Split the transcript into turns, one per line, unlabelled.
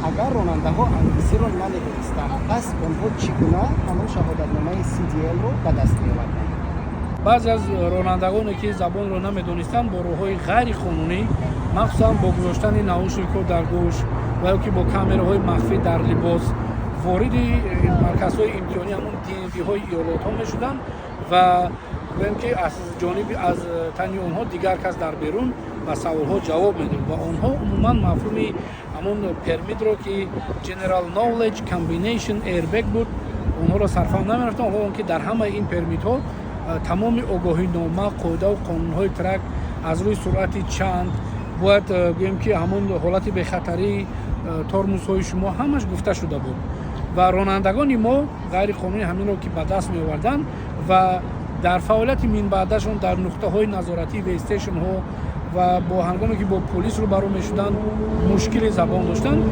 агар ронандаҳо англисиро намедонистанд, пас онҳо чӣ гуна ҳамон шаҳодатномаи CDL-ро ба даст меоварданд?
баъзе аз ронандагоне ки забонро намедонистанд бо роҳҳои ғайриқонунӣ, махсусан бо гузоштани наушникҳо дар гӯш ва ё ки бо камераҳои махфӣ дар либос вориди марказҳои имтиҳонӣ ҳамон DMV-ҳои иёлотҳо мешуданд ва гӯем ки аз ҷониби аз тани онҳо дигар кас дар берун ба саволҳо ҷавоб медод ва онҳо умуман мафҳуми ҳамон пермитро ки General Knowledge Combination Airbag буд, онҳоро сарфам намерафтанд, ҳоло он ки дар ҳамаи ин пермитҳо тамоми огоҳинома, қоидаву қонунҳои трак аз рӯи суръати чанд бояд гӯем ки ҳамон ҳолати бехатарӣ, тормузҳои шумо ҳамаш гуфта шуда буд ва ронандагони мо ғайриқонунӣ ҳаминро ки ба даст меоварданд ва дар фаъолияти минбаъдашон дар нуқтаҳои назоратӣ вестешнҳо ва бо ҳангоме ки бо полис рӯбарӯ мешуданд мушкили забон доштанд.